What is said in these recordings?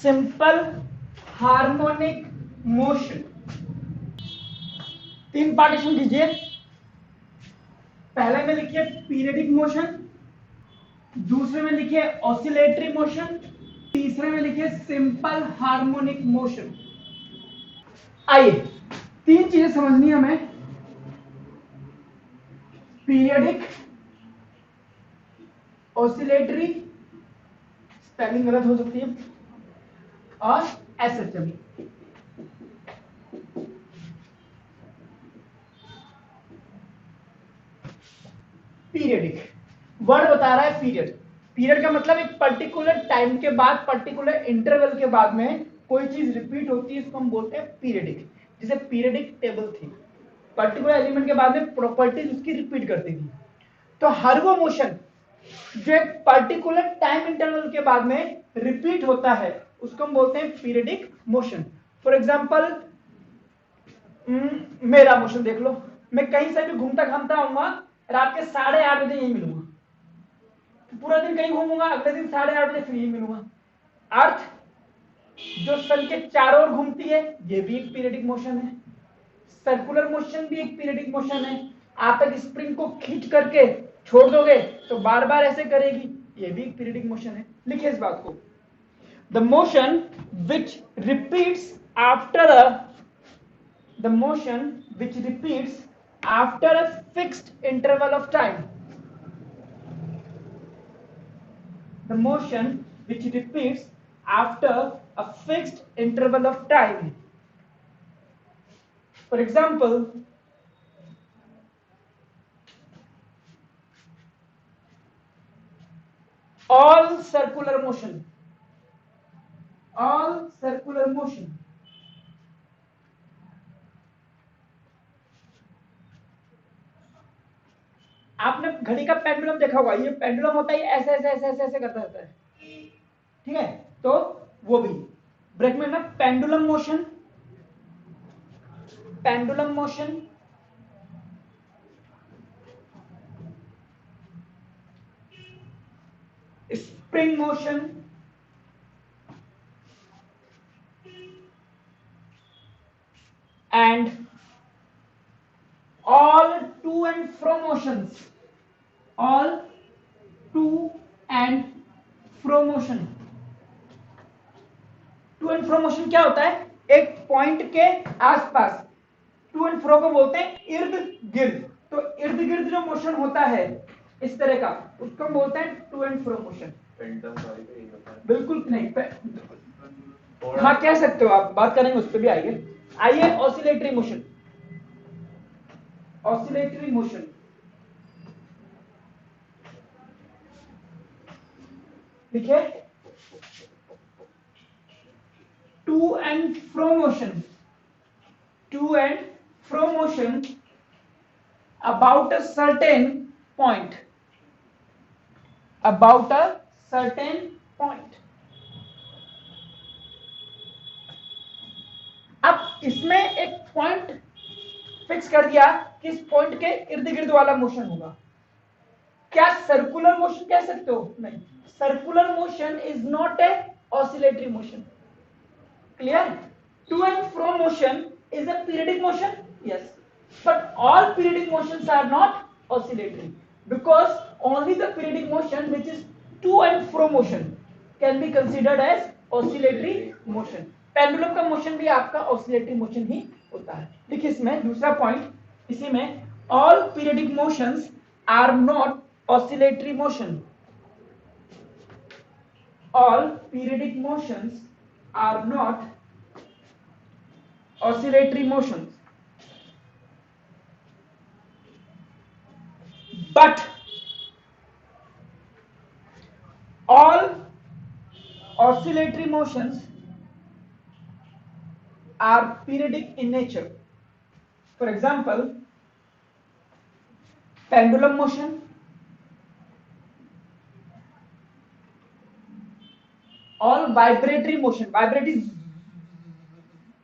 Simple harmonic motion. तीन partition कीजिए। पहले में लिखिए पीरियडिक मोशन, दूसरे में लिखिए ऑसिलेटरी मोशन, तीसरे में लिखिए सिंपल हार्मोनिक मोशन। आइए तीन चीजें समझनी है हमें। पीरियडिक, ऑसिलेटरी, स्पेलिंग गलत हो सकती है, और एसएचएम। पीरियडिक वर्ड बता रहा है पीरियड। पीरियड का मतलब एक पर्टिकुलर टाइम के बाद, पर्टिकुलर इंटरवल के बाद में कोई चीज रिपीट होती है, इसको हम बोलते हैं पीरियडिक। जैसे पीरियडिक टेबल थी, पर्टिकुलर एलिमेंट के बाद में प्रॉपर्टीज उसकी रिपीट करती थी। तो हर वो मोशन जो एक पर्टिकुलर टाइम इंटरवल के बाद में रिपीट होता है उसको हम बोलते हैं पीरियडिक मोशन। फॉर एग्जाम्पल मेरा मोशन देख लो, मैं कहीं से भी घूमता घामता आऊंगा, रात के 8:30 बजे यही मिलूंगा, पूरा दिन कहीं घूमूंगा, अगले दिन 8:30 बजे फिर यही मिलूंगा। अर्थ जो सन के चारों ओर घूमती है ये भी एक पीरियडिक मोशन है, सर्कुलर मोशन भी एक पीरियडिक मोशन है। आप एक स्प्रिंग को खींच करके छोड़ दोगे तो बार बार ऐसे करेगी, ये भी एक पीरियडिक मोशन है। लिखिए इस बात को, the motion which repeats after a the motion which repeats after a fixed interval of time, the motion which repeats after a fixed interval of time. For example, all circular motion, all circular motion, आपने घड़ी का pendulum देखा होगा, ये pendulum होता है ऐसे ऐसे ऐसे ऐसे ऐसे करता रहता है, ठीक है? तो वो भी ब्रेक में ना pendulum motion, pendulum motion, spring motion, and all to and fro motions, all to and fro motion। To and fro motion क्या होता है? एक पॉइंट के आसपास, टू एंड फ्रो को बोलते हैं इर्द गिर्द। तो इर्द गिर्द जो मोशन होता है इस तरह का, उसको बोलते हैं टू एंड फ्रो मोशन। बिल्कुल नहीं, हाँ कह सकते हो आप, बात करेंगे उस पर भी आइए। आइए ऑसिलेटरी मोशन, ऑसिलेटरी मोशन देखिए, to and fro motion, to and fro motion about a certain point, about a certain point। अब इसमें एक पॉइंट फिक्स कर दिया कि इस पॉइंट के इर्द गिर्द वाला मोशन होगा। क्या सर्कुलर मोशन कह सकते हो? नहीं, circular motion is not a oscillatory motion. Clear? To and fro motion is a periodic motion, yes, but all periodic motions are not oscillatory, because only the periodic motion which is to and fro motion can be considered as oscillatory motion। Pendulum का motion भी आपका oscillatory motion ही होता है। देखिए इसमें दूसरा point, इसी में all periodic motions are not oscillatory motion, all periodic motions are not oscillatory motions, but all oscillatory motions are periodic in nature। For example, pendulum motion, all vibratory motion, vibratory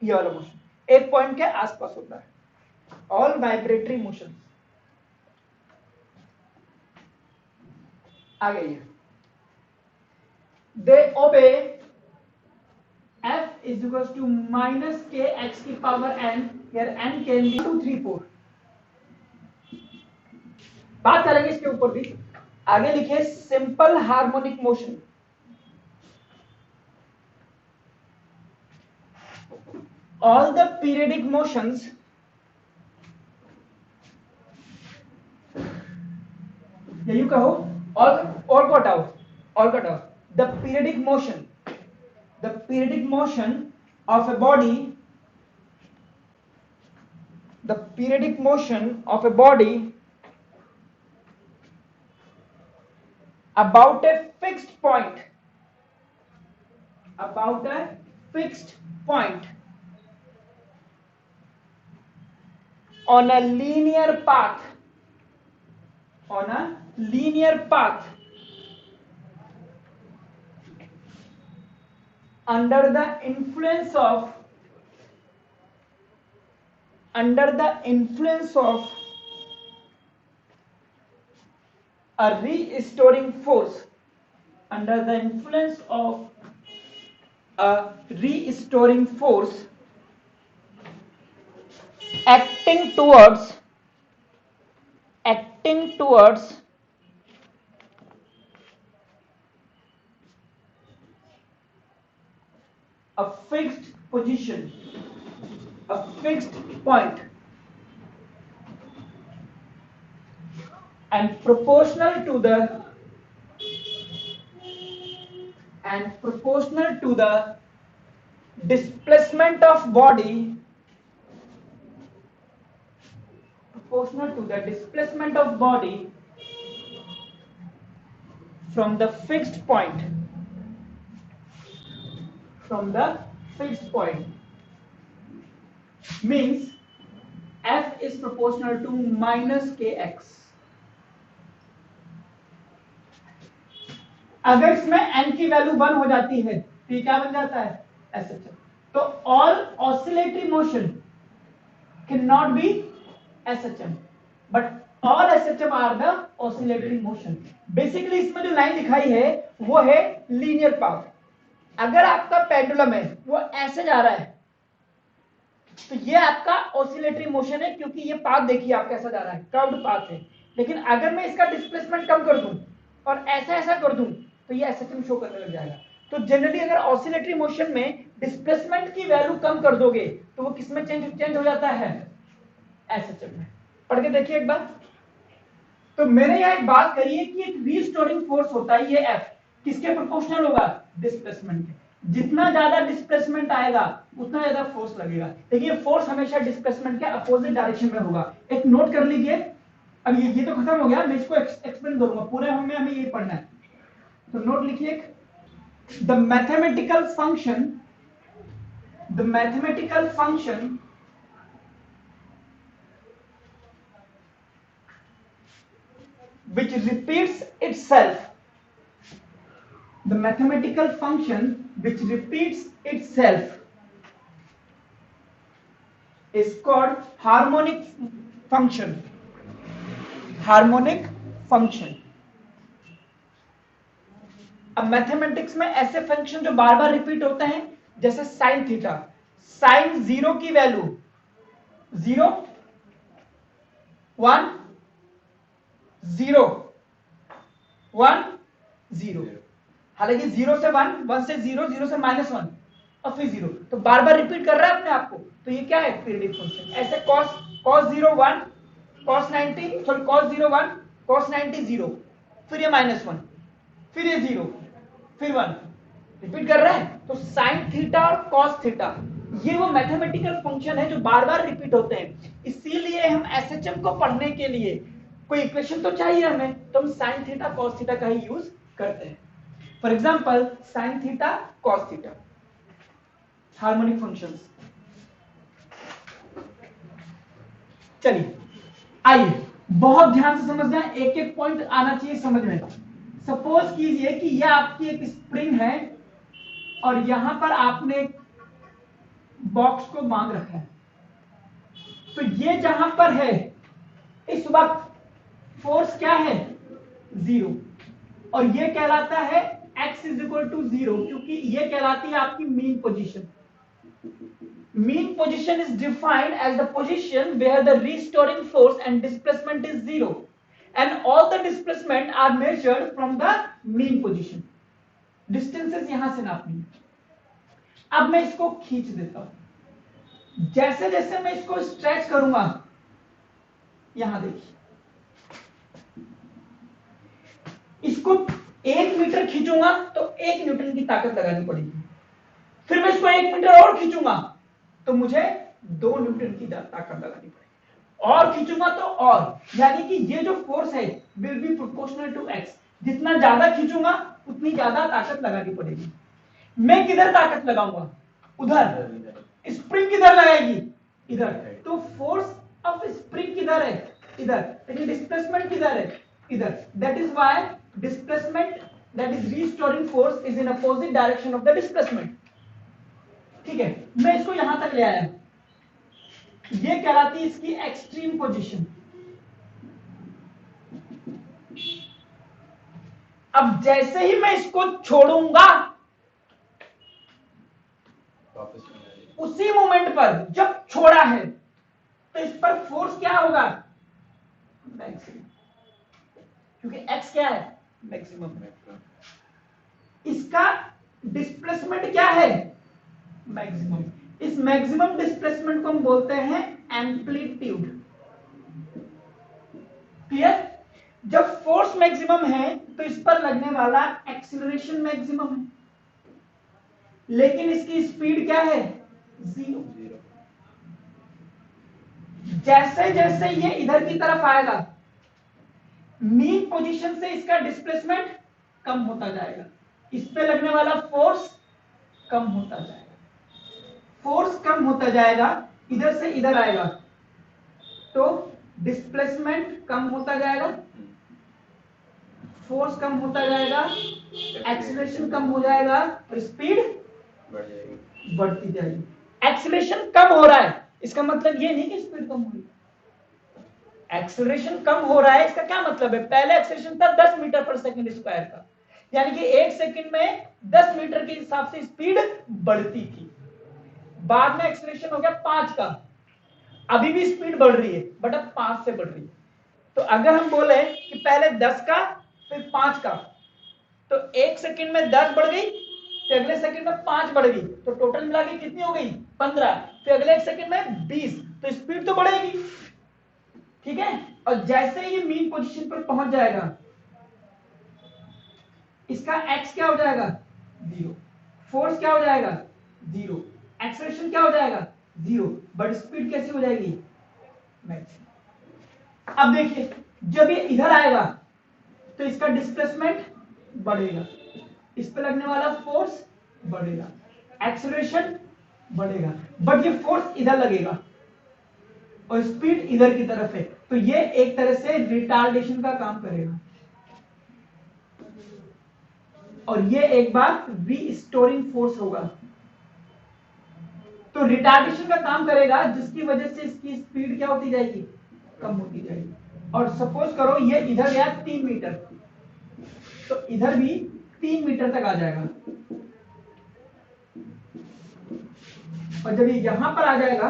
ये वाला motion एक point के आसपास होता है, all vibratory motions। आ गई है, they obey F is equals to minus k x की power n, here n can be 2, 3, 4. बात करेंगे इसके ऊपर भी. आगे लिखे simple harmonic motion. All the periodic motions यही कहो और को हटाओ, और हटाओ. The periodic motion of a body, the periodic motion of a body about a fixed point, on a linear path, under the influence of a restoring force, acting towards a fixed position, a fixed point, and proportional to the displacement of body, from the fixed point, means F is proportional to minus kx. अगर इसमें n की value 1 हो जाती है तो ये क्या बन जाता है, SHM. तो all oscillatory motion cannot be SHM, but all SHM are the oscillatory motion. Basically इसमें जो लाइन दिखाई है वो है लीनियर पाथ. अगर आपका पेंडुलम है वो ऐसे जा रहा है तो ये आपका ऑसिलेटरी मोशन है, क्योंकि ये पाथ देखिए आप कैसा जा रहा है, कर्व्ड पाथ है. लेकिन अगर मैं इसका डिस्प्लेसमेंट कम कर दूं और ऐसा कर दूं तो ये SHM शो करने लग जाएगा. तो जनरली अगर ऑसिलेटरी मोशन में डिस्प्लेसमेंट की वैल्यू कम कर दोगे तो वो किस में चेंज हो जाता है, SHM में. पढ़ के देखिए एक बार. तो मैंने यहाँ एक बात करी है कि एक रीस्टोरिंग फोर्स होता है, ये F किसके प्रोपोर्शनल होगा, डिस्प्लेसमेंट के. जितना ज्यादा डिस्प्लेसमेंट आएगा उतना ज्यादा फोर्स लगेगा. देखिए फोर्स हमेशा डिस्प्लेसमेंट के अपोजिट डायरेक्शन में होगा. एक नोट कर लीजिए. अब ये तो खत्म हो गया, मैं इसको एक्सप्लेन करूंगा. पूरे हमें ये पढ़ना है. तो नोट लिखिए, the mathematical function which repeats itself, is called harmonic function. अब मैथमेटिक्स में ऐसे फंक्शन जो बार बार रिपीट होते हैं, जैसे साइन थीटा. साइन 0 की वैल्यू 0 1 0 1 0. हालांकि 0 से 1, 1 से 0, 0 से -1 और फिर 0, तो बार बार रिपीट कर रहा है अपने आप को. तो ये क्या है, पीरियडिक फंक्शन. ऐसे cos 0 1, cos 90 sorry cos 0 1, cos 90 0, फिर ये -1, फिर ये 0, फिर 1, रिपीट कर रहा है. तो साइन थीटा और cos थीटा ये वो मैथमेटिकल फंक्शन है जो बार बार रिपीट होते हैं. इसीलिए हम SHM को पढ़ने के लिए कोई इक्वेशन तो चाहिए हमें, तो हम साइन थीटा cos थीटा का ही यूज करते हैं. For example sine theta cos theta, harmonic functions. चलिए आइए बहुत ध्यान से समझना है, एक एक पॉइंट आना चाहिए समझ में. सपोज कीजिए कि यह आपकी एक स्प्रिंग है और यहां पर आपने बॉक्स को बांध रखा है. तो ये जहां पर है इस वक्त फोर्स क्या है, 0, और ये कहलाता है x इज इक्वल टू 0, क्योंकि ये कहलाती है आपकी mean position. Mean position is defined as the position where the restoring force and displacement is 0 and all the displacement are measured from the mean position. Distances यहां से नापनी है. अब मैं इसको खींच देता हूं. जैसे जैसे मैं इसको स्ट्रेच करूंगा, यहां देखिए, इसको 1 मीटर खींचूंगा तो 1 न्यूटन की ताकत लगानी पड़ेगी. फिर मैं इसको 1 मीटर और खींचूंगा तो मुझे 2 न्यूटन की ताकत लगानी पड़ेगी. और खींचूंगा तो और, यानी कि ये जो फोर्स है will be proportional to x. जितना ज्यादा खींचूंगा उतनी ज्यादा ताकत लगानी पड़ेगी. मैं किधर ताकत लगाऊंगा? उधर. स्प्रिंग किधर लगाएगी? इधर. तो फोर्स ऑफ स्प्रिंग किधर है? इधर. लेकिन डिस्प्लेसमेंट किधर है? इधर. That is why displacement, that is restoring force, is in opposite direction of the displacement. ठीक है, मैं इसको यहां तक ले आया. ये कहलाती है इसकी एक्सट्रीम पोजीशन. अब जैसे ही मैं इसको छोड़ूंगा, उसी मोमेंट पर जब छोड़ा है तो इस पर फोर्स क्या होगा? मैक्सिमम. क्योंकि x क्या है? मैक्सिमम. इसका डिस्प्लेसमेंट क्या है? मैक्सिमम. इस मैक्सिमम डिस्प्लेसमेंट को हम बोलते हैं एम्पलीट्यूड. क्लियर? जब फोर्स मैक्सिमम है तो इस पर लगने वाला एक्सीलरेशन मैक्सिमम है, लेकिन इसकी स्पीड क्या है? 0. जैसे जैसे ये इधर की तरफ आएगा, मीन पोजीशन से इसका डिस्प्लेसमेंट कम होता जाएगा. इस पे लगने वाला फोर्स कम होता जाएगा. फोर्स कम होता जाएगा, इधर से इधर आएगा तो डिस्प्लेसमेंट कम होता जाएगा, फोर्स कम होता जाएगा, एक्सीलरेशन कम हो जाएगा और स्पीड बढ़ती जाएगी. एक्सीलरेशन कम हो रहा है, इसका मतलब ये नहीं कि स्पीड कम हो रही है. एक्सीलरेशन कम हो रहा है, इसका क्या मतलब है? पहले एक्सीलरेशन था 10 मीटर पर सेकंड स्क्वायर का, यानी कि 1 सेकंड में 10 मीटर के हिसाब से स्पीड बढ़ती थी. बाद में एक्सीलरेशन हो गया 5 का. अभी भी स्पीड बढ़ रही है बट अब 5 से बढ़ रही है. तो अगर हम बोले कि पहले 10 का फिर 5 का, तो 1 सेकंड में 10 बढ़ गई, फिर अगले सेकंड में 5 बढ़ गई, तो टोटल मिला के कितनी हो गई? 15. फिर अगले 1 सेकंड में 20. तो स्पीड तो बढ़ेगी. ठीक है. और जैसे ये मीन पोजीशन पर पहुंच जाएगा, इसका x क्या हो जाएगा? 0. फोर्स क्या हो जाएगा? 0. एक्सेलरेशन क्या हो जाएगा? 0. बट स्पीड कैसी हो जाएगी? मैक्सिमम. अब देखिए, जब ये इधर आएगा तो इसका डिस्प्लेसमेंट बढ़ेगा, इस पे लगने वाला फोर्स बढ़ेगा, एक्सेलरेशन बढ़ेगा, बट ये फोर्स इधर लगेगा और स्पीड इधर की तरफ है. तो ये एक तरह से रिटार्डेशन का काम करेगा और ये एक बार रीस्टोरिंग फोर्स होगा. तो रिटार्डेशन का काम करेगा, जिसकी वजह से इसकी स्पीड क्या होती जाएगी? कम होती जाएगी. और सपोज करो ये इधर गया 3 मीटर, तो इधर भी 3 मीटर तक आ जाएगा. और जब ये यहां पर आ जाएगा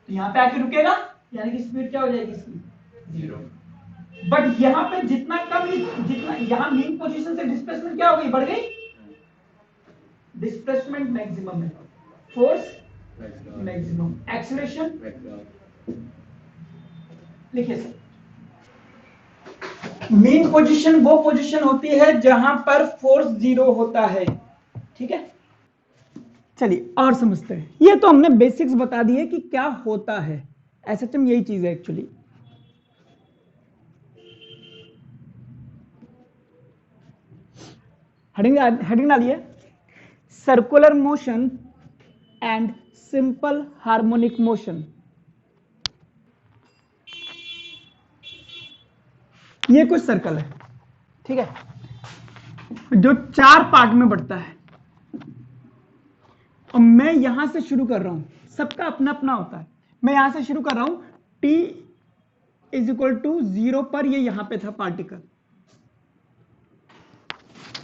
तो यहां पे आके रुकेगा, यानी कि स्पीड क्या हो जाएगी इसकी? 0. बट यहां पे जितना कम, जितना यहां मीन पोजीशन से डिस्प्लेसमेंट क्या हो गई? बढ़ गई. डिस्प्लेसमेंट मैक्सिमम है, फोर्स मैक्सिमम, एक्सीलरेशन. लिखिए सर, मीन पोजीशन वो पोजीशन होती है जहां पर फोर्स 0 होता है. ठीक है, चलिए और समझते हैं. ये तो हमने बेसिक्स बता दिए कि क्या होता है. एसएचएम यही चीज है एक्चुअली. हेडिंग डालिए, circular motion and simple harmonic motion. ये कुछ सर्कल है, ठीक है, जो 4 पार्ट में बढ़ता है. और मैं यहां से शुरू कर रहा हूं, सबका अपना अपना होता है. मैं यहां से शुरू कर रहा हूं, T इज इक्वल टू 0 पर ये यहां पे था पार्टिकल,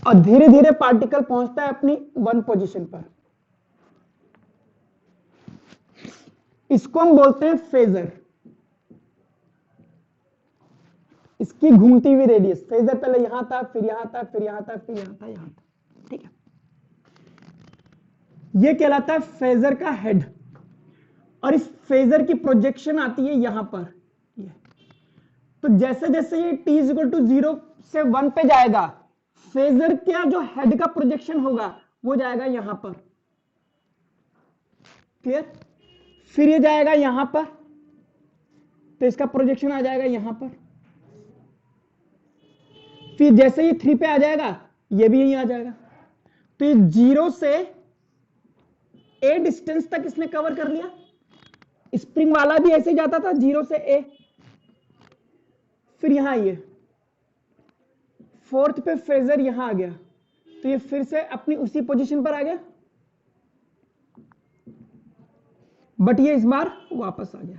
और धीरे धीरे पार्टिकल पहुंचता है अपनी 1 पोजीशन पर। इसको हम बोलते हैं फेजर, इसकी घूमती हुई रेडियस। फेजर पहले यहां था, फिर यहां था, फिर यहां था, फिर यहां था, यहां था, ठीक है। यह कहलाता है फेजर का हेड, और इस फेजर की प्रोजेक्शन आती है यहां पर। ये तो जैसे जैसे ये t इज इक्वल टू 0 से 1 पे जाएगा, फेजर का जो हेड का प्रोजेक्शन होगा वो जाएगा यहां पर, क्लियर। फिर ये जाएगा यहां पर, तो इसका प्रोजेक्शन आ जाएगा यहां पर। फिर जैसे ये 3 पे आ जाएगा, ये भी यहीं आ जाएगा। तो ये 0 से a डिस्टेंस तक इसने कवर कर लिया। स्प्रिंग वाला भी ऐसे जाता था 0 से a, फिर यहां ये 4th पे फेजर यहां आ गया, तो ये फिर से अपनी उसी पोजीशन पर आ गया, बट ये इस बार वापस आ गया।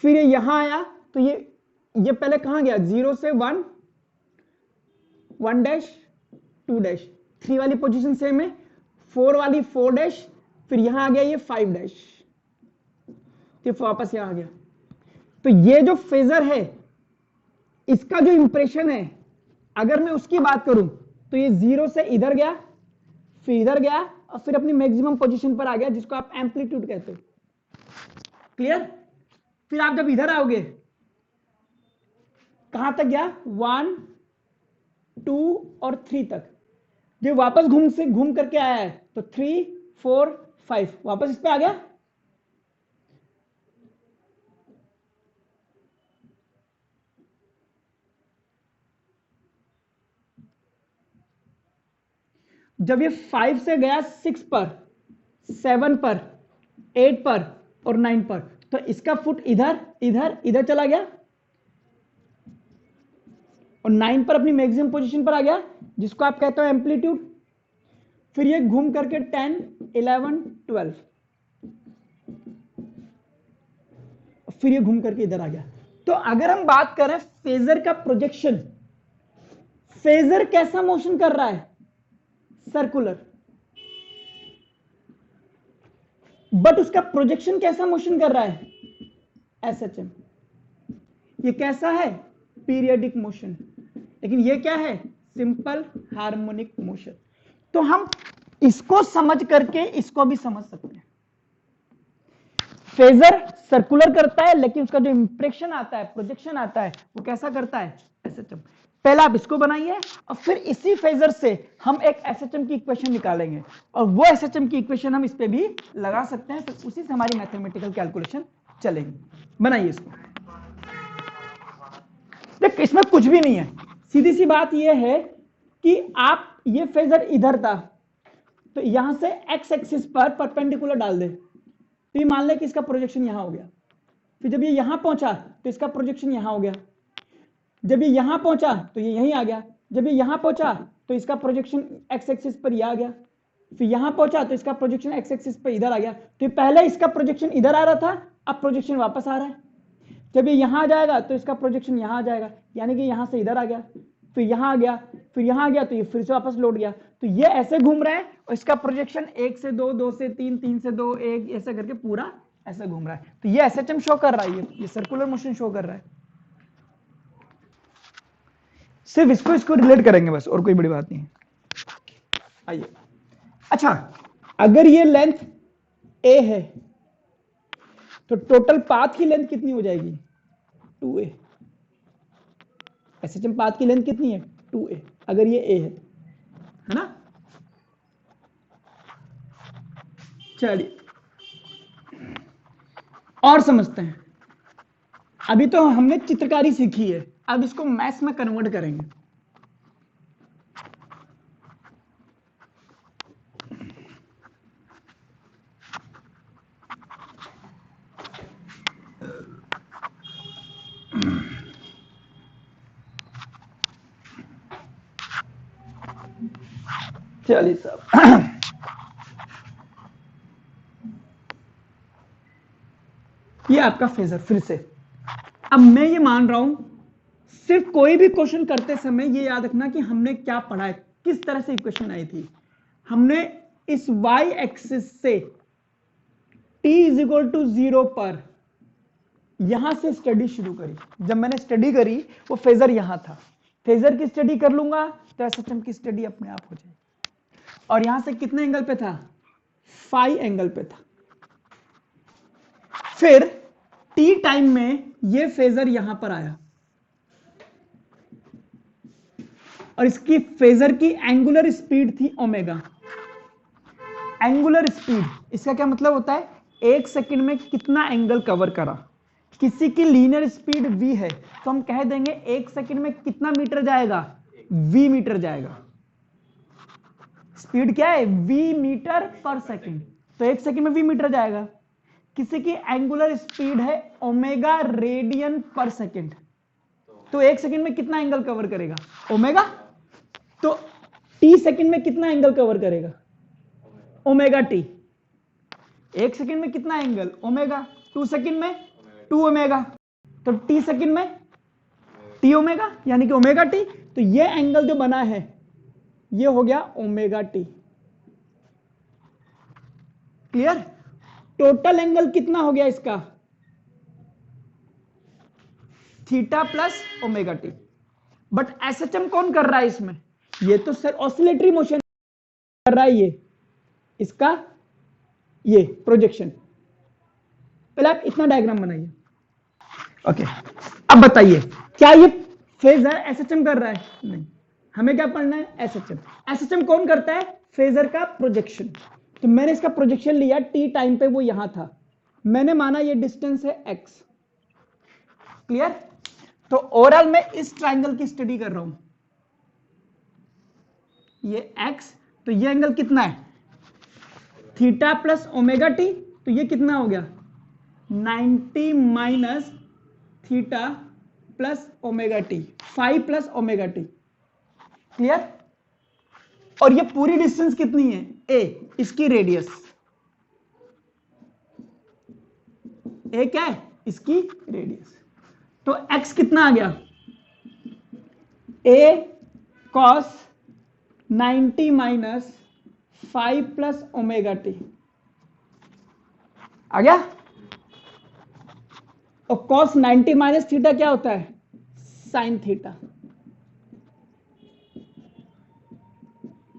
फिर ये यहां आया, तो ये पहले कहां गया, 0 से 1, 1 डैश, 2 डैश, 3 वाली पोजीशन सेम है, 4 वाली 4 डैश, फिर यहां आ गया ये 5 डैश, तो वापस यहां आ गया। तो ये जो फेजर है, इसका जो इंप्रेशन है, अगर मैं उसकी बात करूं तो ये 0 से इधर गया, फिर इधर गया, और फिर अपनी मैक्सिमम पोजीशन पर आ गया, जिसको आप एम्पलीट्यूड कहते हो, क्लियर। फिर आप जब इधर आओगे, कहां तक गया, 1, 2 और 3 तक। जब वापस घूम करके आया है, तो 3, 4, 5 वापस इस पे आ गया। जब ये 5 से गया 6 पर, 7 पर, 8 पर और 9 पर, तो इसका फुट इधर इधर इधर चला गया, और 9 पर अपनी मैक्सिमम पोजीशन पर आ गया, जिसको आप कहते हो एम्पलीट्यूड। फिर ये घूम करके 10, 11, 12, फिर ये घूम करके इधर आ गया। तो अगर हम बात करें फेजर का प्रोजेक्शन, फेजर कैसा मोशन कर रहा है, सर्कुलर, बट उसका प्रोजेक्शन कैसा मोशन कर रहा है, एसएचएम। ये कैसा है, पीरियडिक मोशन, लेकिन ये क्या है, सिंपल हार्मोनिक मोशन। तो हम इसको समझ करके इसको भी समझ सकते हैं। फेजर सर्कुलर करता है, लेकिन उसका जो इंप्रेशन आता है, प्रोजेक्शन आता है, वो कैसा करता है, एसएचएम। पहले आप इसको बनाइए, और फिर इसी फेजर से हम एक एसएचएम की इक्वेशन निकालेंगे, और वो एसएचएम की इक्वेशन हम इस पे भी लगा सकते हैं, फिर उसी से हमारी मैथमेटिकल कैलकुलेशन चलेगी। बनाइए इसको। देख, इसमें कुछ भी नहीं है, सीधी सी बात यह है कि आप ये फेजर इधर था, तो यहां से एक्स एक्सिस पर परपेंडिकुलर डाल दे, तो ये मान ले कि इसका प्रोजेक्शन यहां हो गया। फिर जब ये यहां पहुंचा, तो इसका प्रोजेक्शन यहां हो गया। जब ये यहां पहुंचा, तो ये यहीं आ गया। जब ये यहां पहुंचा, तो इसका प्रोजेक्शन एक्स एक्सिस पर यह आ गया। फिर यहां पहुंचा, तो इसका प्रोजेक्शन एक्स एक्सिस पर इधर आ गया। तो पहले इसका प्रोजेक्शन इधर आ रहा था, अब प्रोजेक्शन वापस आ रहा है। जब ये यहां आ जाएगा, तो इसका प्रोजेक्शन यहां आ जाएगा, यानी कि यहां से इधर आ गया, फिर यहां आ गया, फिर यहां आ गया, तो ये फिर से वापस लौट गया। तो ये ऐसे घूम रहा है, और इसका प्रोजेक्शन 1 से 2, 2 से 3, 3 से 2, 1 ऐसे करके पूरा ऐसे घूम रहा है। तो ये एसएचएम शो कर रहा है, ये सर्कुलर मोशन शो कर रहा है। सिर्फ इसको रिलेट करेंगे बस, और कोई बड़ी बात नहीं है। आइए, अच्छा, अगर ये लेंथ a है, तो टोटल पाथ की लेंथ कितनी हो जाएगी, 2a। एसएचएम पाथ की लेंथ कितनी है, 2a, अगर ये a है ना। चलिए और समझते हैं। अभी तो हमने चित्रकारी सीखी है, अब इसको मैथ्स में कन्वर्ट करेंगे। चलिए साहब, आपका फेजर फिर से। अब मैं ये मान रहा हूं, सिर्फ कोई भी क्वेश्चन करते समय ये याद रखना कि हमने क्या पढ़ा है, किस तरह से इक्वेशन आई थी। हमने इस y एक्सिस से t इज इक्वल टू 0 पर यहां से स्टडी शुरू करी। जब मैंने स्टडी करी वो फेजर यहां था, फेजर की स्टडी कर लूंगा तो एसएचएम की स्टडी अपने आप हो जाएगी। और यहां से कितने एंगल पे था, फाई एंगल पे था। फिर टी टाइम में ये फेजर यहां पर आया और इसकी फेजर की एंगुलर स्पीड थी ओमेगा। एंगुलर स्पीड, इसका क्या मतलब होता है, एक सेकंड में कितना एंगल कवर करा। किसी की लीनियर स्पीड v है तो हम कह देंगे एक सेकंड में कितना मीटर जाएगा, v मीटर जाएगा। स्पीड क्या है, v मीटर पर सेकंड, तो एक सेकंड में v मीटर जाएगा। किसी की एंगुलर स्पीड है ओमेगा रेडियन पर सेकंड, तो एक सेकंड में कितना एंगल कवर करेगा, ओमेगा। तो t सेकंड में कितना एंगल कवर करेगा, ओमेगा टी। एक सेकंड में कितना एंगल, ओमेगा। 2 सेकंड में 2 ओमेगा, तो t सेकंड में t ओमेगा, यानी कि ओमेगा टी। तो ये एंगल जो बना है ये हो गया omega T. Clear. Total angle कितना हो गया इसका, theta plus omega T. But SHM कौन कर रहा है इसमें, ये तो सर ऑसिलेटरी मोशन कर रहा है, ये इसका ये प्रोजेक्शन। पहले आप इतना डायग्राम बनाइए। ओके, अब बताइए क्या ये फेजर एसएचएम कर रहा है, नहीं। हमें क्या पढ़ना है, एसएचएम। एसएचएम कौन करता है, फेजर का प्रोजेक्शन। तो मैंने इसका प्रोजेक्शन लिया, टी टाइम पे वो यहां था, मैंने माना ये डिस्टेंस है x। क्लियर। तो ओवरऑल मैं इस ट्राइंगल की स्टडी कर रहा हूं, ये x, तो ये एंगल कितना है, थीटा प्लस ओमेगा टी। तो ये कितना हो गया, 90 minus theta plus omega T, 5 plus omega T. Clear. और ये पूरी डिस्टेंस कितनी है, a, इसकी रेडियस a क्या है, इसकी रेडियस। तो x कितना आ गया, a cos 90 minus 5 plus omega T आ गया। और cos 90 माइनस थीटा क्या होता है, साइन थीटा।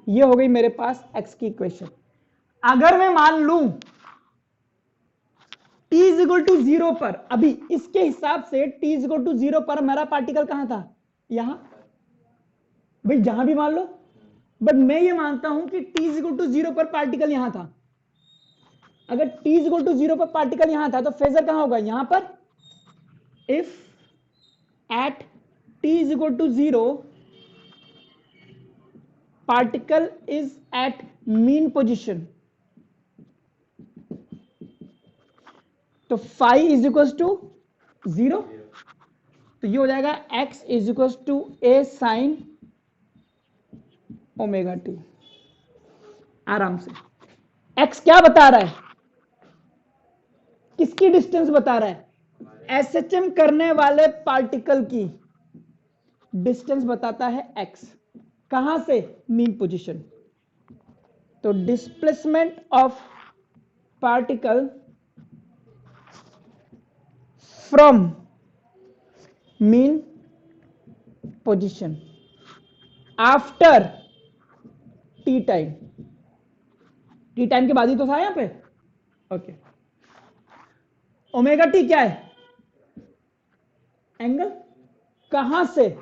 ये हो गई मेरे पास x की इक्वेशन। अगर मैं मान लूं t इज इक्वल टू 0 पर, अभी इसके हिसाब से t इज इक्वल टू 0 पर मेरा पार्टिकल कहां था, यहां। भाई जहां भी मान लो, बट मैं ये मानता हूं कि t इज इक्वल टू 0 पर पार्टिकल यहां था। अगर t इज इक्वल टू 0 पर पार्टिकल यहां था तो फेजर कहां होगा, यहां पर। If at t is equal to 0 particle is at mean position, तो phi is equals to 0। तो ये हो जाएगा x is equals to a sin omega T. आराम से x क्या बता रहा है, किसकी डिस्टेंस बता रहा है, एसएचएम करने वाले पार्टिकल की डिस्टेंस बताता है x। कहां से, मीन पोजीशन। तो displacement of particle from mean position after T time. T time के बाद ही तो था यहां पे। ओके, ओमेगा टी क्या है, एंगल। कहां से,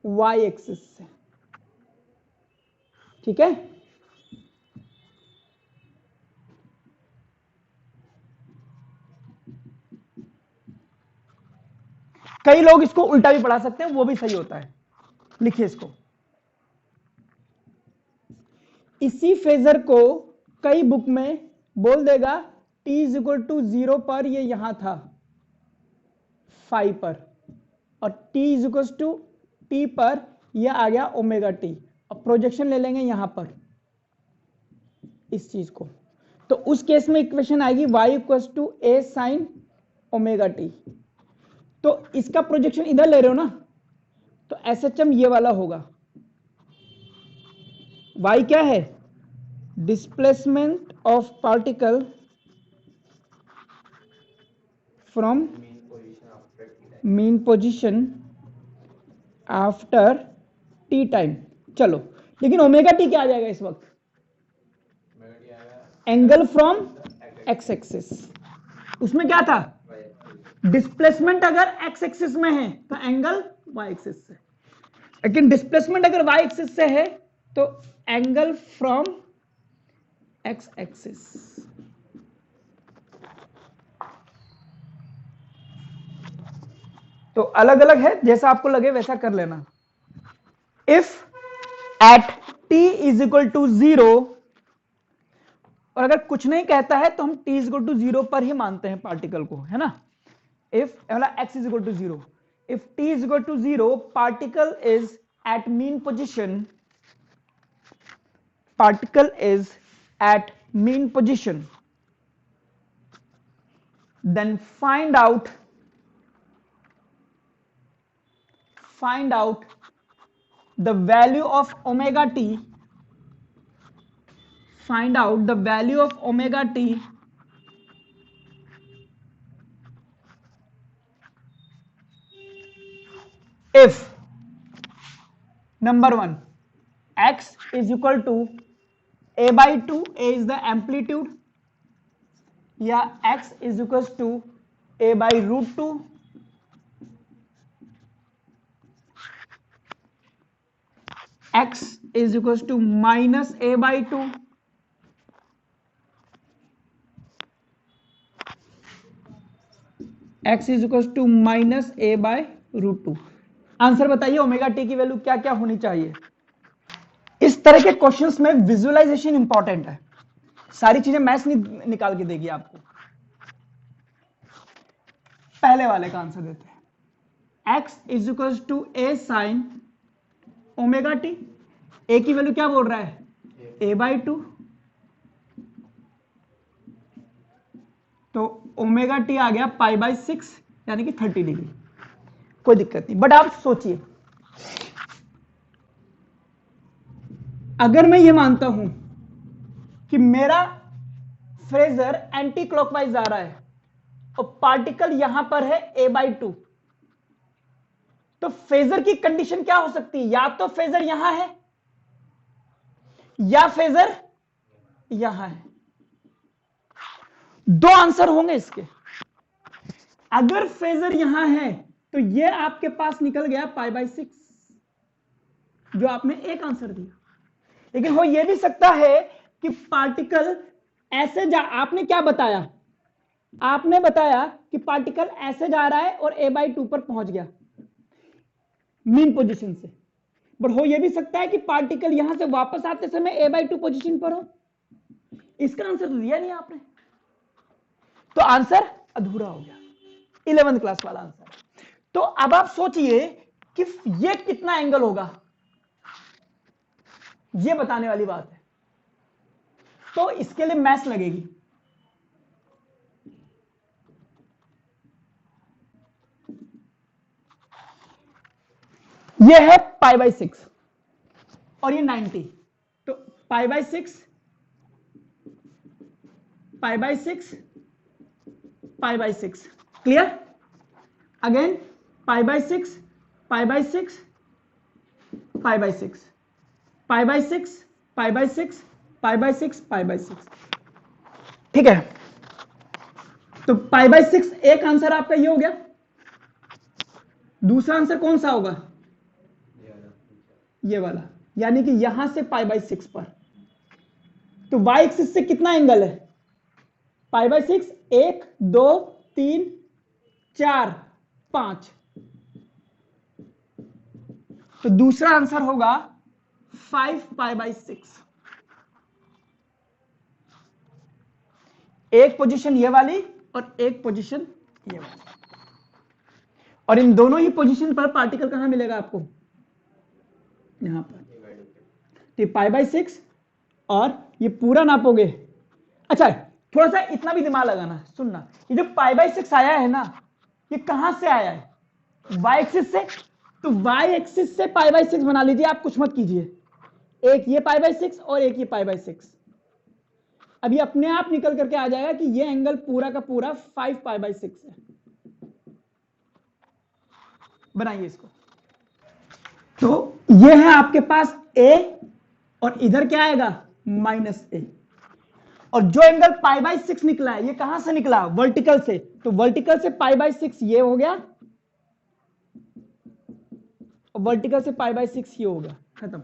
y एक्सिस से। ठीक है। कई लोग इसको उल्टा भी पढ़ा सकते हैं, वो भी सही होता है। लिखिए इसको, इसी फेजर को कई बुक में बोल देगा t इज इक्वल टू 0 पर ये यहां था 5 पर, और t is equal to t पर ये आ गया ओमेगा टी। और प्रोजेक्शन ले लेंगे यहां पर इस चीज को, तो उस केस में इक्वेशन आएगी y equals to a sine omega t. तो इसका प्रोजेक्शन इधर ले रहे हो ना, तो SHM ये वाला होगा। y क्या है? Displacement of particle from mean position after T time. चलो, लेकिन ओमेगा टी क्या आ जाएगा इस वक्त? Angle from x axis. उसमें क्या था? डिस्प्लेसमेंट अगर एक्स एक्सिस में है तो एंगल वाई एक्सिस से, लेकिन डिस्प्लेसमेंट अगर वाई एक्सिस से है तो एंगल फ्रॉम एक्स एक्सिस। तो अलग अलग है, जैसा आपको लगे वैसा कर लेना। If at t is equal to 0, और अगर कुछ नहीं कहता है तो हम t इज इक्वल टू 0 पर ही मानते हैं पार्टिकल को, है ना। If x is equal to 0, if t is equal to 0, particle is at mean position, particle is at mean position, then find out the value of omega t, find out the value of omega t if number 1 x is equal to a by 2, a is the amplitude, या x is equals to a by root 2, x is equals to minus a by 2, x is equals to minus a by root 2। Answer बताइए omega T की value क्या क्या होनी चाहिए। इस तरह के क्वेश्चंस में विजुअलाइजेशन इंपॉर्टेंट है, सारी चीजें मैथ्स निकाल के देगी आपको। पहले वाले का आंसर देते हैं, x is equal to a sine omega t. a की वैल्यू क्या बोल रहा है? a by 2। तो ओमेगा टी आ गया पाई बाई 6, यानी कि 30 डिग्री। कोई दिक्कत नहीं, बट आप सोचिए, अगर मैं ये मानता हूं कि मेरा फ्रेजर एंटी क्लॉकवाइज आ रहा है और पार्टिकल यहां पर है a बाई 2, तो फेजर की कंडीशन क्या हो सकती है? या तो फेजर यहां है या फेजर यहां है। दो आंसर होंगे इसके। अगर फेजर यहां है तो ये आपके पास निकल गया पाई बाई 6, जो आपने एक आंसर दिया। लेकिन हो यह भी सकता है कि पार्टिकल ऐसे जा, आपने क्या बताया? आपने बताया कि पार्टिकल ऐसे जा रहा है और a बाई 2 पर पहुंच गया मीन पोजीशन से, बट हो यह भी सकता है कि पार्टिकल यहां से वापस आते समय a बाई 2 पोजीशन पर हो। इसका आंसर तो दिया नहीं आपने, तो आंसर अधूरा हो गया, 11th क्लास वाला आंसर। तो अब आप सोचिए कि ये कितना एंगल होगा, ये बताने वाली बात है। तो इसके लिए मैथ्स लगेगी। ये है पाई बाई 6 और ये 90, तो pi by 6, pi by 6, pi by 6, clear? Again pi by 6, pi by 6, pi by 6, pi by 6, pi by 6, pi by 6, pi by 6। ठीक है, तो पाई बाई 6 एक आंसर आपका ये हो गया। दूसरा आंसर कौन सा होगा? ये वाला, यानी कि यहां से पाई बाई 6 पर। तो वाई एक्सिस से कितना एंगल है? Pi by 6, 1 2 3 4 5। तो दूसरा आंसर होगा 5 पाई बाई 6। एक पोजीशन ये वाली और एक पोजीशन ये वाली, और इन दोनों ही पोजीशन पर पार्टिकल कहां मिलेगा आपको? यहां पर। तो पाई बाई 6 और ये पूरा नापोगे, अच्छा थोड़ा सा इतना भी दिमाग लगाना, सुनना, ये जो π/6 आया है ना, ये कहां से आया है? y एक्सिस से। तो y एक्सिस से π/6 बना लीजिए, आप कुछ मत कीजिए, एक ये π/6 और एक ये π/6। अब ये अपने आप निकल करके आ जाएगा कि ये एंगल पूरा का पूरा 5π/6 है। बनाइए इसको। तो ये है आपके पास a और इधर क्या आएगा -a, और जो एंगल π/6 निकला है ये कहां से निकला? वर्टिकल से। तो वर्टिकल से π/6 ये हो गया, और वर्टिकल से π/6 ये हो गया, खत्म।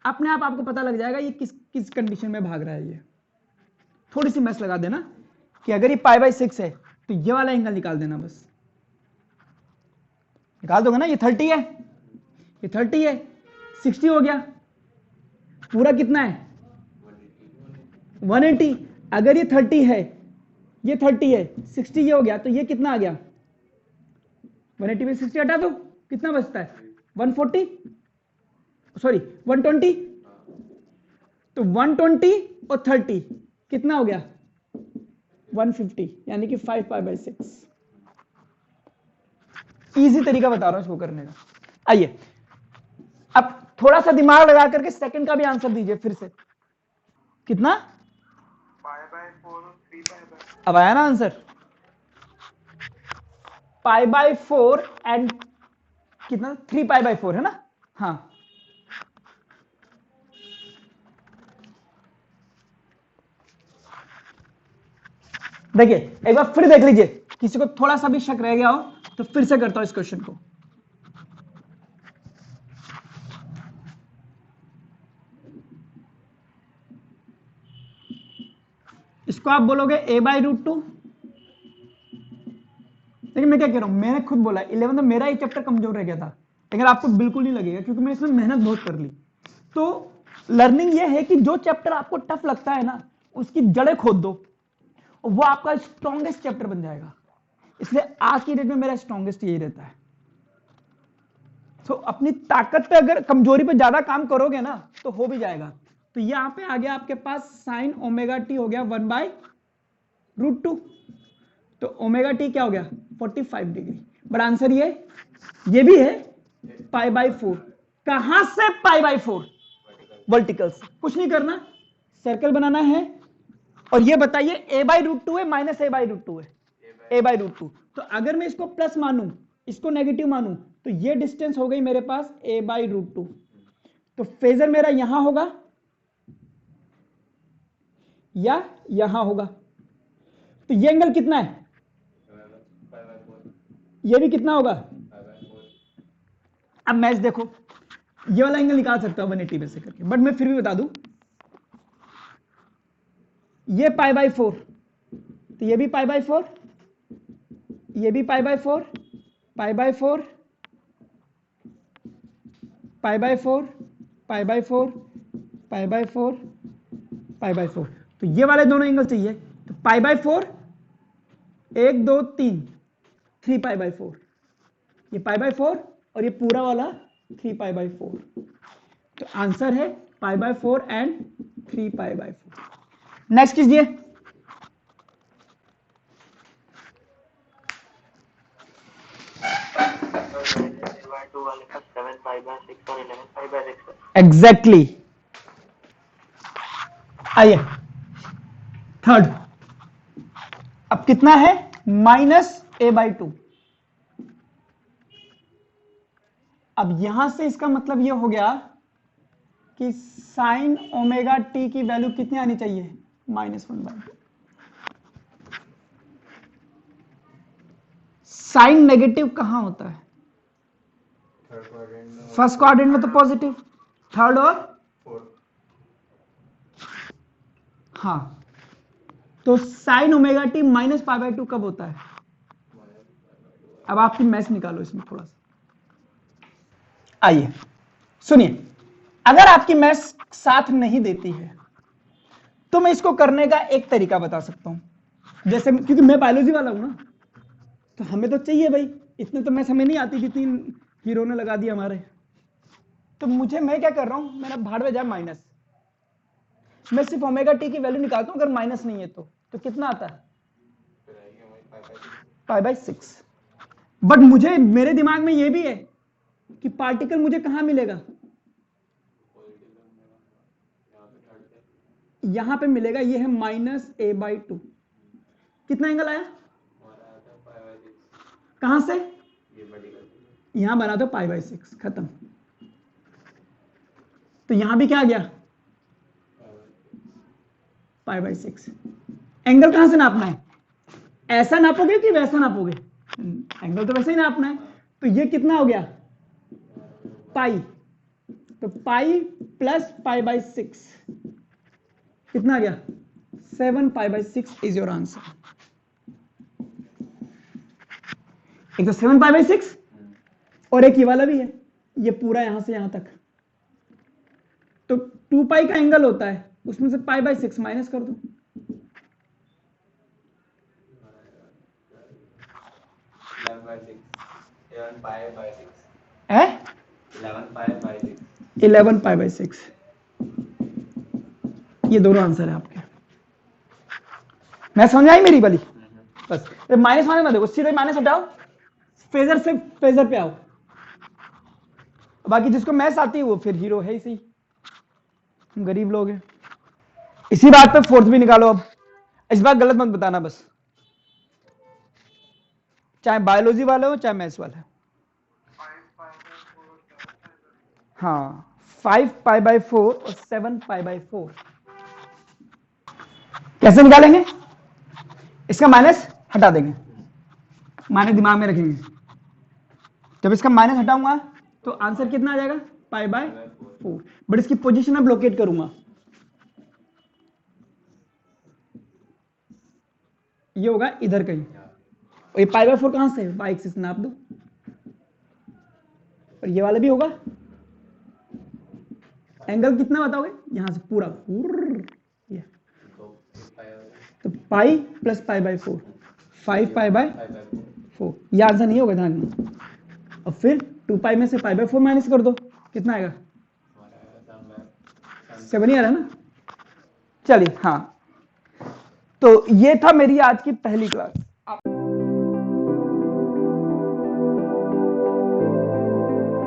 अपने आप आपको पता लग जाएगा ये किस कंडीशन में भाग रहा है। ये थोड़ी सी मैस लगा देना कि अगर ये π/6 है तो ये वाला एंगल निकाल देना, बस निकाल दोगे ना। ये 30 है, ये 30 है, 60 हो गया, पूरा कितना है 180। अगर ये 30 है, ये 30 है, 60 ये हो गया, तो ये कितना आ गया 180 में 60 हटा दो, कितना बचता है 140, सॉरी 120। तो 120 और 30 कितना हो गया 150, यानी कि 5π/6। इजी तरीका बता रहा हूं इसको करने का। आइए अब थोड़ा सा दिमाग लगा करके सेकंड का भी आंसर दीजिए फिर से। कितना अब आया ना आंसर? π/4 एंड कितना 3π/4 है ना। हाँ देखिए एक बार फिर देख लीजिए, किसी को थोड़ा सा भी शक रह गया हो तो फिर से करता हूं इस क्वेश्चन को। इसको आप बोलोगे a/√2। लेकिन मैं क्या कह रहा हूं, मैंने खुद बोला 11 में मेरा एक चैप्टर कमजोर रह गया था, लेकिन आपको बिल्कुल नहीं लगेगा क्योंकि मैंने इसमें मेहनत बहुत कर ली। तो लर्निंग ये है कि जो चैप्टर आपको टफ लगता है ना उसकी जड़ें खोद दो, और वो आपका स्ट्रॉन्गेस्ट चैप्टर बन जाएगा। इसलिए आज की डेट में मेरा स्ट्रॉन्गेस्ट यही रहता है। तो अपनी ताकत पे अगर कमजोरी पे ज्यादा काम करोगे ना तो हो भी जाएगा। तो यहां पे आ गया आपके पास sin ω/t हो गया 1/√2। तो ω/t क्या हो गया 45 डिग्री। बट आंसर ये भी है π/4। कहां से π/4? वर्टिकल से। कुछ नहीं करना, सर्कल बनाना है और ये बताइए a/√2 है -a/√2 है? a/√2। तो अगर मैं इसको प्लस मानूं, इसको नेगेटिव मानूं, तो ये डिस्टेंस हो गई मेरे पास a/√2। तो फेजर मेरा यहां होगा या यहां होगा। तो ये एंगल कितना है? ये भी कितना होगा? अब मैच देखो, ये वाला एंगल निकाल सकता हूं 180 में से करके, बट मैं फिर भी बता दूं, ये π/4, तो ये भी π/4, ये भी π/4, π/4, π/4, π/4, π/4, π/4। तो ये वाले दोनों एंगल चाहिए। तो π/4 1 2 3 3π/4, ये π/4 और ये पूरा वाला 3π/4। तो आंसर है π/4 एंड 3π/4। नेक्स्ट कीजिए। एग्जैक्टली। आइए थर्ड, अब कितना है -a/2। अब यहां से इसका मतलब यह हो गया कि sin ω/t की वैल्यू कितनी आनी चाहिए -1/2। साइन नेगेटिव कहां होता है? फर्स्ट क्वाड्रेंट में तो पॉजिटिव, थर्ड और हाँ। तो sin ω/t -π/2 कब होता है? अब आपकी मैथ निकालो इसमें थोड़ा सा। आइए सुनिए, अगर आपकी मैथ साथ नहीं देती है तो मैं इसको करने का एक तरीका बता सकता हूं। जैसे क्योंकि मैं बायोलॉजी वाला हूं ना, तो हमें तो चाहिए भाई, इतने तो मैथ हमें नहीं आती जितनी हीरो ने लगा दी हमारे। तो मैं क्या कर रहा हूं, मेरा भाड़ में जाए माइनस, मैं सिर्फ ओमेगा टी की वैल्यू निकालता हूं, अगर माइनस नहीं है तो कितना आता है? π/6। बट मुझे मेरे दिमाग में ये भी है कि पार्टिकल मुझे कहां मिलेगा? यहां पे मिलेगा, ये है -a/2। कितना एंगल आया? कहां से? यहां बना दो π/6, खत्म। तो यहां भी क्या आ गया? π/6। एंगल कहां से नापना है? ऐसा नापोगे कि वैसा नापोगे? एंगल तो वैसे ही नापना है। तो ये कितना हो गया? पाई। तो पाई प्लस π/6 कितना आ गया? 7 π/6 इज योर आंसर। एक तो 7 π/6 और एक ये वाला भी है, ये पूरा यहां से यहां तक। तो 2 पाई का एंगल होता है, उसमें से π/6 माइनस कर दो। है 11 π/6। ये दोनों आंसर है आपके। मैं समझ आई मेरी वाली? बस माइनस माइनस मत देखो, सीधे माइनस हटाओ, फेजर से फेजर पे आओ। बाकी जिसको मैथ्स आती है वो फिर हीरो है ही सही, हम गरीब लोग हैं। इसी बात पे फोर्थ भी निकालो। अब इस बात गलत मत बताना बस, चाहे बायोलॉजी वाले हो चाहे मैथ्स वाले हो। हाँ 5 π/4 और 7 π/4 कैसे निकालेंगे? इसका माइनस हटा देंगे, माइनस दिमाग में रखेंगे। जब इसका माइनस हटाऊंगा तो आंसर कितना आ जाएगा? π/4। बट इसकी पोजीशन अब लोकेट करूंगा, ये होगा इधर कहीं। और ये π/4 कहां से? y एक्सिस नाप दो। और ये वाला भी होगा। एंगल कितना बताओगे? यहां से पूरा ये तो पाई प्लस π/4, 5 π/4। ये आंसर नहीं होगा ध्यान में। और फिर 2 पाई में से π/4 माइनस कर दो, कितना आएगा? 7 ही आ रहा है ना। चलिए हाँ, तो ये था मेरी आज की पहली क्लास।